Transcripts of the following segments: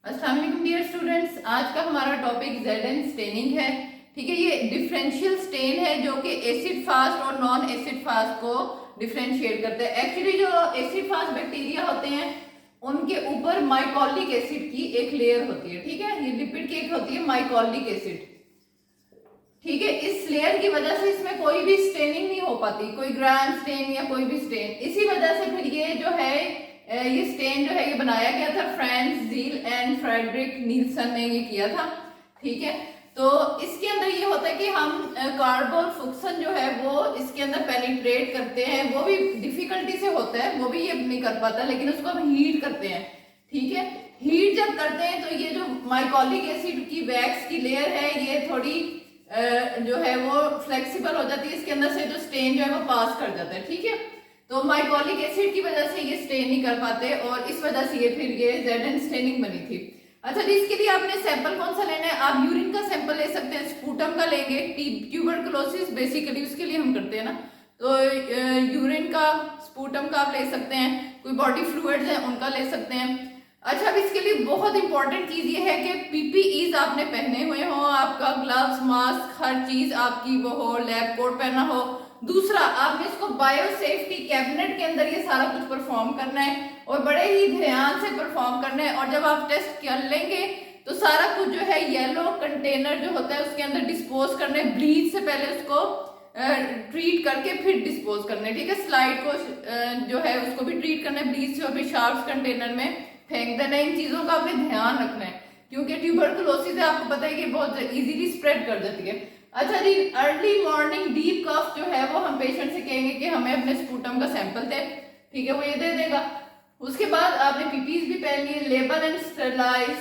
अस्सलाम वालेकुम dear students, आज का हमारा टॉपिक जेडन स्टेनिंग है। ठीक है, ये डिफरेंशियल स्टेन है जो कि एसिड फास्ट और नॉन एसिड फास्ट को डिफरेंशिएट करते हैं। एक्चुअली जो एसिड फास्ट बैक्टीरिया होते हैं उनके ऊपर माइकॉलिक एसिड की एक लेयर होती है। ठीक है, ये लिपिड की एक होती है माइकॉलिक एसिड। ठीक है, इस लेयर की वजह से इसमें कोई भी स्टेनिंग नहीं हो पाती, कोई ग्राम स्टेन या कोई भी स्टेन। इसी वजह से फिर ये जो है ये स्टेन जो है ये बनाया गया था, France zeal and Frederick Nielsen ने ये किया था। ठीक है, तो इसके अंदर ये होता है कि हम कार्बन फुक्सन जो है वो इसके अंदर पेनिट्रेट करते हैं, वो भी डिफिकल्टी से होता है, वो भी ये नहीं कर पाता, लेकिन उसको हम हीट करते हैं। ठीक है, हीट जब करते हैं तो ये जो माइकॉलिक एसिड की वैक्स की लेयर है ये थोड़ी जो है वो फ्लेक्सिबल हो जाती है, इसके अंदर से जो स्टेन जो है वो पास कर जाता है। ठीक है, तो माइकॉलिक एसिड की वजह से ये स्टेन नहीं कर पाते और इस वजह से ये फिर ये जेडन स्टेनिंग बनी थी। अच्छा जी, इसके लिए आपने सैंपल कौन सा लेना है? आप यूरिन का सैंपल ले सकते हैं, स्पूटम का लेंगे। ट्यूबरकुलोसिस बेसिकली उसके लिए हम करते हैं ना, तो यूरिन का, स्पूटम का आप ले सकते हैं। कोई बॉडी फ्लूइड्स है उनका ले सकते हैं। अच्छा, अब इसके लिए बहुत इंपॉर्टेंट चीज ये है कि पीपीईज आपने पहने हुए हो, आपका ग्लव्स, मास्क, हर चीज आपकी वो हो, लैब कोट पहना हो। दूसरा, आपने इसको बायो सेफ्टी कैबिनेट के अंदर ये सारा कुछ परफॉर्म करना है और बड़े ही ध्यान से परफॉर्म करना है। और जब आप टेस्ट कर लेंगे तो सारा कुछ जो है येलो कंटेनर जो होता है उसके अंदर डिस्पोज करना है। ब्लीच से पहले उसको ट्रीट करके फिर डिस्पोज करना है। ठीक है, स्लाइड को जो है उसको भी ट्रीट करना है ब्लीच से और फिर शार्प कंटेनर में फेंक देना है। इन चीजों का आपने ध्यान रखना है क्योंकि ट्यूबरकुलोसिस है, आपको पता है कि बहुत इजीली स्प्रेड कर जाती है। अच्छा जी, अर्ली मॉर्निंग डीप कफ जो है वो हम पेशेंट से कहेंगे कि हमें अपने स्पूटम का सैंपल दे। ठीक है, वो ये दे देगा। उसके बाद आपने पीपीज भी पहननी है, लेबल एंड स्टेरलाइज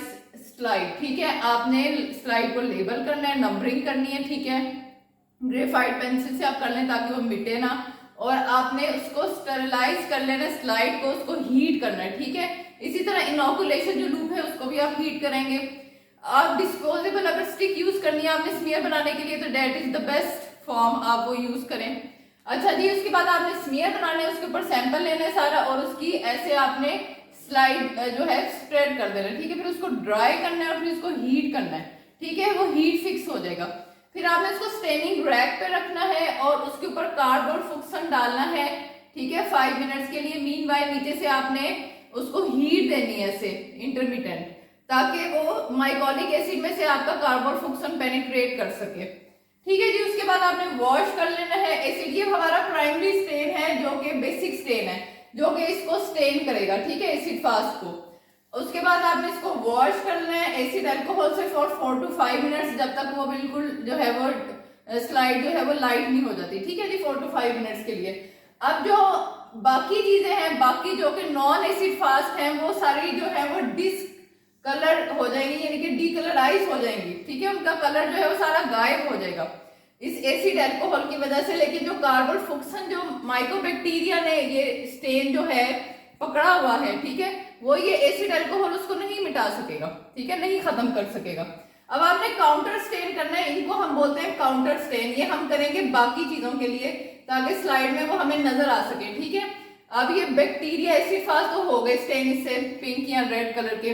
स्लाइड। ठीक है, आपने स्लाइड को लेबल करना है, नंबरिंग करनी है। ठीक है, ग्रेफाइट पेंसिल से आप कर लें ताकि वो मिटे ना, और आपने उसको स्टेरलाइज कर लेना, स्लाइड को उसको हीट करना है। ठीक है, इसी तरह इनोकुलेशन जो लूप है उसको भी आप हीट करेंगे। आप डिस्पोजेबल अगर स्टिक यूज करनी है आपने स्मीयर बनाने के लिए तो that is the best form, आप वो यूज करें। अच्छा जी, उसके बाद आपने स्मीयर बनाने है, उसके ऊपर सैंपल लेना है सारा और उसकी ऐसे आपने स्लाइड जो है स्प्रेड कर देना है। ठीक है, फिर उसको ड्राई करना है और फिर उसको हीट करना है। ठीक है, वो हीट फिक्स हो जाएगा। फिर आपने उसको स्टेनिंग रैक पे रखना है और उसके ऊपर कार्डबोर्ड फुक्सन डालना है। ठीक है, 5 मिनट्स के लिए। मीनवाइल नीचे से आपने उसको हीट देनी है ऐसे इंटरमीडिएट, ताकि वो माइकॉलिक एसिड में से आपका कार्बन फुक्सन पेनिट्रेट कर सके। ठीक है जी, उसके बाद आपने वॉश कर लेना है एसिड। ये हमारा प्राइमरी स्टेन है जो कि बेसिक स्टेन है जो कि इसको स्टेन करेगा। ठीक है, एसिड फास्ट को। उसके बाद आपने इसको वॉश करना है एसिड अल्कोहल से फॉर 4 to 5 मिनट्स, जब तक वो बिल्कुल जो है वो स्लाइड जो है वो लाइट नहीं हो जाती। ठीक है जी, 4 to 5 मिनट्स के लिए। अब जो बाकी चीजें हैं, बाकी जो कि नॉन एसिड फास्ट हैं, वो सारी जो है वो डिसकलर हो जाएंगी, यानी कि डीकलराइज हो जाएंगी। ठीक है, उनका कलर जो है वो सारा गायब हो जाएगा इस एसिड अल्कोहल की वजह से। लेकिन जो कार्बन फुक्सन जो माइकोबैक्टीरिया ने ये स्टेन जो है पकड़ा हुआ है, ठीक है, वो ये एसिड अल्कोहल उसको नहीं मिटा सकेगा। ठीक है, नहीं खत्म कर सकेगा। अब आपने काउंटर स्टेन करना है, इनको हम बोलते हैं काउंटर स्टेन। ये हम करेंगे बाकी चीजों के लिए ताकि स्लाइड में वो हमें नजर आ सके। ठीक है, अब ये बैक्टीरिया एसिड फास्ट तो हो गए स्टेन इससे पिंक या रेड कलर के।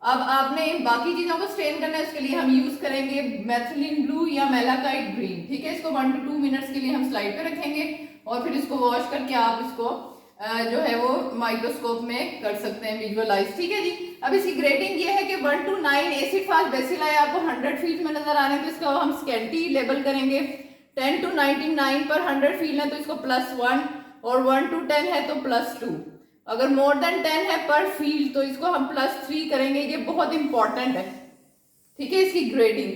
अब आपने बाकी चीजों को स्टेन करना है, उसके लिए हम यूज करेंगे मेथिलीन ब्लू या मेलाकाइट ग्रीन। ठीक है, इसको 1 to 2 मिनट्स के लिए हम स्लाइड पे रखेंगे और फिर इसको वॉश करके आप इसको जो है वो माइक्रोस्कोप में कर सकते हैं विजुअलाइज। ठीक है जी, अब इसकी ग्रेडिंग ये है कि 1 to 9 एसिड फास्ट बेसिलाई आपको 100 फीट में नजर आ रहे हैं तो इसका हम स्केल्टी लेबल करेंगे। 10 to 99 पर 100 फील है तो इसको +1 और 1 to 10 है तो +2। अगर मोर देन 10 है पर फील्ड तो इसको हम +3 करेंगे। ये बहुत इंपॉर्टेंट है। ठीक है, इसकी ग्रेडिंग।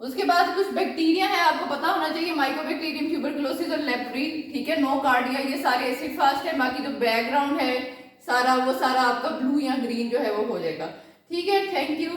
उसके बाद कुछ बैक्टीरिया है, आपको पता होना चाहिए, माइकोबैक्टीरियम, ट्यूबरकुलोसिस और लेप्री। ठीक है, नोकार्डिया, ये सारे एसिड फास्ट है। बाकी जो बैकग्राउंड है सारा वो सारा आपका ब्लू या ग्रीन जो है वो हो जाएगा। ठीक है, थैंक यू।